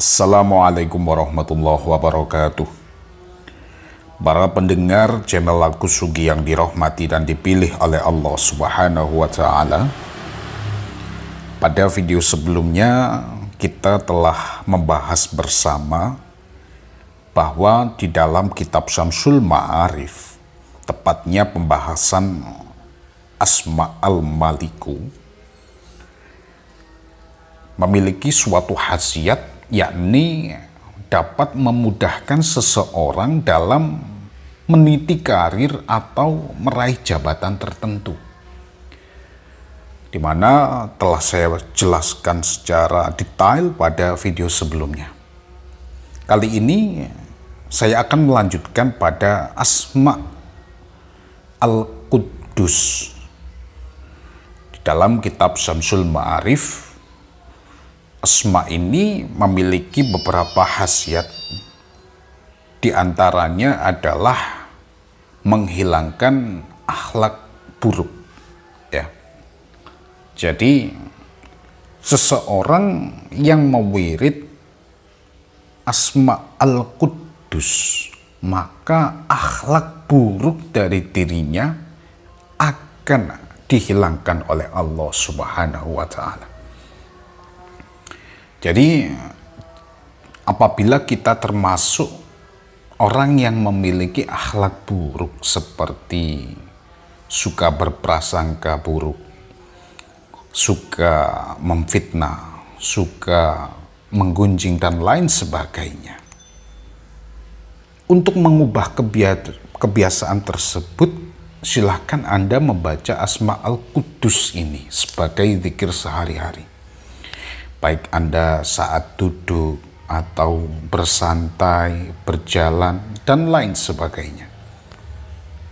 Assalamualaikum warahmatullahi wabarakatuh. Para pendengar channel Laku Sugi yang dirahmati dan dipilih oleh Allah Subhanahu wa Ta'ala, pada video sebelumnya kita telah membahas bersama bahwa di dalam kitab Syamsul Ma'arif, tepatnya pembahasan Asma al-Maliku, memiliki suatu khasiat, yakni dapat memudahkan seseorang dalam meniti karir atau meraih jabatan tertentu, di mana telah saya jelaskan secara detail pada video sebelumnya. Kali ini saya akan melanjutkan pada Asma al-Quddus. Di dalam kitab Syamsul Ma'arif, Asma ini memiliki beberapa khasiat. Di antaranya adalah menghilangkan akhlak buruk. Ya. Jadi seseorang yang mewirid Asma al-Quddus, maka akhlak buruk dari dirinya akan dihilangkan oleh Allah Subhanahu wa Ta'ala. Jadi apabila kita termasuk orang yang memiliki akhlak buruk seperti suka berprasangka buruk, suka memfitnah, suka menggunjing dan lain sebagainya, untuk mengubah kebiasaan tersebut, silahkan Anda membaca Asma al-Quddus ini sebagai zikir sehari-hari. Baik Anda saat duduk atau bersantai, berjalan, dan lain sebagainya.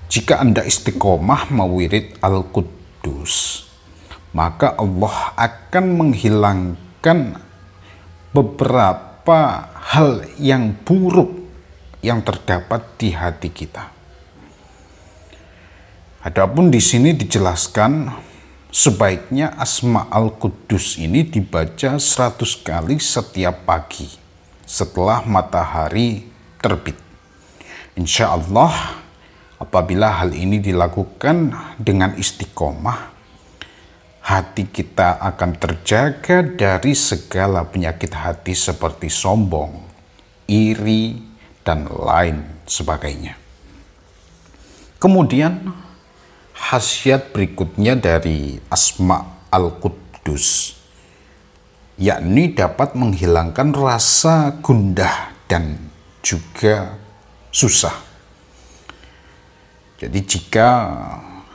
Jika Anda istiqomah mewirid Al-Quddus, maka Allah akan menghilangkan beberapa hal yang buruk yang terdapat di hati kita. Adapun di sini dijelaskan, sebaiknya Asma al-Quddus ini dibaca 100 kali setiap pagi setelah matahari terbit. Insya Allah, apabila hal ini dilakukan dengan istiqomah, hati kita akan terjaga dari segala penyakit hati seperti sombong, iri, dan lain sebagainya. Kemudian khasiat berikutnya dari Asma al-Quddus, yakni dapat menghilangkan rasa gundah dan juga susah. Jadi jika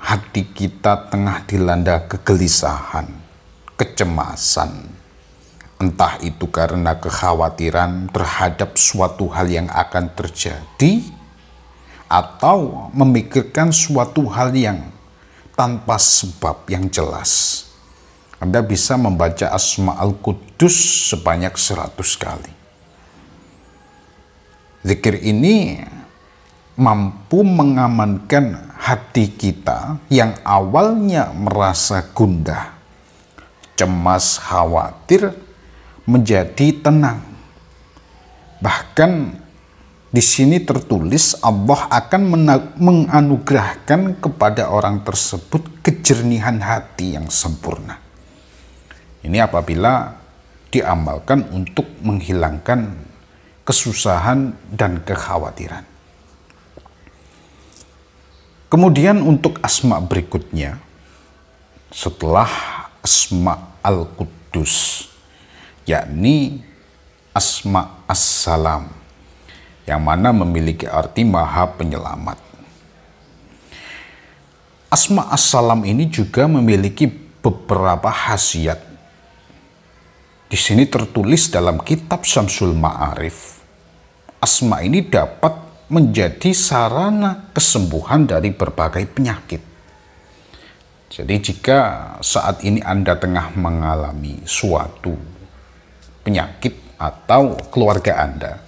hati kita tengah dilanda kegelisahan, kecemasan, entah itu karena kekhawatiran terhadap suatu hal yang akan terjadi, atau memikirkan suatu hal yang tanpa sebab yang jelas, Anda bisa membaca Asma al-Quddus sebanyak 100 kali. Zikir ini mampu mengamankan hati kita yang awalnya merasa gundah, cemas, khawatir, menjadi tenang. Bahkan di sini tertulis Allah akan menganugerahkan kepada orang tersebut kejernihan hati yang sempurna. Ini apabila diamalkan untuk menghilangkan kesusahan dan kekhawatiran. Kemudian untuk asma berikutnya, setelah Asma al-Quddus, yakni Asma as-Salam, yang mana memiliki arti Maha Penyelamat. Asma as-Salam ini juga memiliki beberapa khasiat. Di sini tertulis dalam kitab Syamsul Ma'arif, asma ini dapat menjadi sarana kesembuhan dari berbagai penyakit. Jadi jika saat ini Anda tengah mengalami suatu penyakit atau keluarga Anda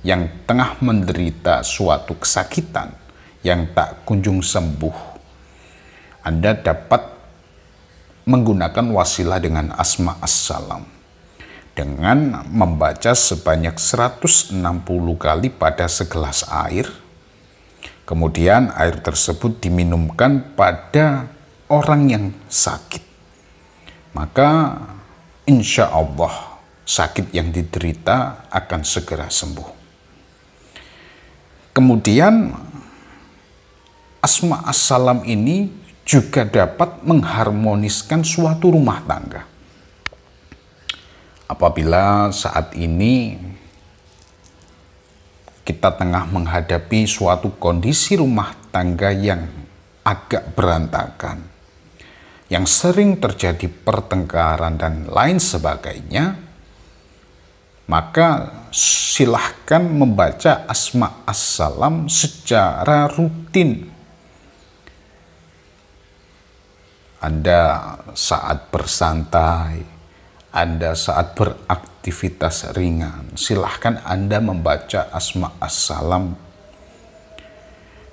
yang tengah menderita suatu kesakitan yang tak kunjung sembuh, Anda dapat menggunakan wasilah dengan Asma as-Salam. dengan membaca sebanyak 160 kali pada segelas air. Kemudian air tersebut diminumkan pada orang yang sakit. Maka insya Allah sakit yang diderita akan segera sembuh. Kemudian Asma As-Salam ini juga dapat mengharmoniskan suatu rumah tangga. Apabila saat ini kita tengah menghadapi suatu kondisi rumah tangga yang agak berantakan, yang sering terjadi pertengkaran dan lain sebagainya, maka silahkan membaca Asma As-Salam secara rutin. Anda saat bersantai, Anda saat beraktivitas ringan, silahkan Anda membaca Asma As-Salam.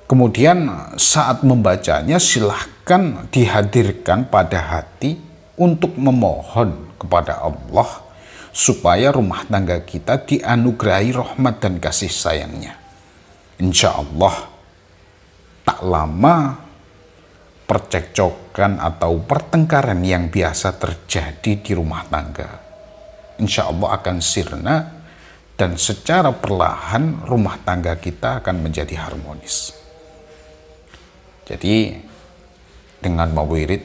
Kemudian saat membacanya silahkan dihadirkan pada hati untuk memohon kepada Allah supaya rumah tangga kita dianugerahi rahmat dan kasih sayangnya. Insya Allah tak lama percekcokan atau pertengkaran yang biasa terjadi di rumah tangga, insya Allah akan sirna, dan secara perlahan rumah tangga kita akan menjadi harmonis. Jadi dengan mewirid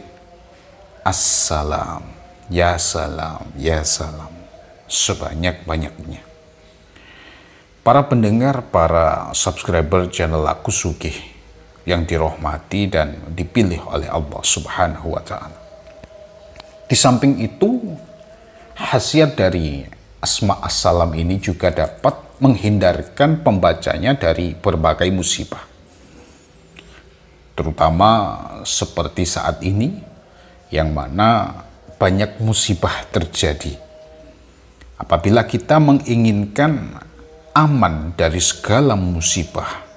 Assalam, Ya Salam, Ya Salam sebanyak-banyaknya. Para pendengar, para subscriber channel Aku Sugih yang dirahmati dan dipilih oleh Allah Subhanahu wa Ta'ala. Di samping itu, khasiat dari Asma As-Salam ini juga dapat menghindarkan pembacanya dari berbagai musibah. Terutama seperti saat ini, yang mana banyak musibah terjadi. Apabila kita menginginkan aman dari segala musibah,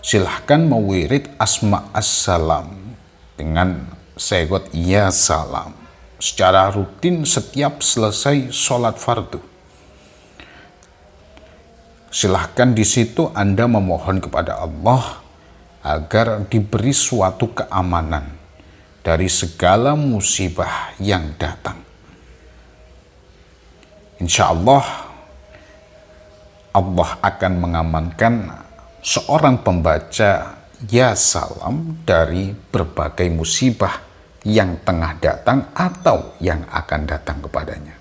silahkan mewirid Asma As-Salam dengan segot Ya Salam secara rutin setiap selesai sholat fardu. Silahkan di situ Anda memohon kepada Allah agar diberi suatu keamanan dari segala musibah yang datang. Insya Allah, Allah akan mengamankan seorang pembaca Ya Salam dari berbagai musibah yang tengah datang atau yang akan datang kepadanya.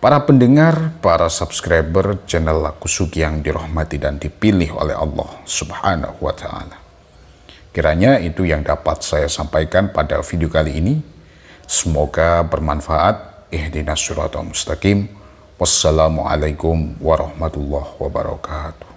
Para pendengar, para subscriber channel Aku Sugih yang dirahmati dan dipilih oleh Allah Subhanahu wa Ta'ala. Kiranya itu yang dapat saya sampaikan pada video kali ini. Semoga bermanfaat. Ihdinas siratal mustaqim. Wassalamualaikum warahmatullahi wabarakatuh.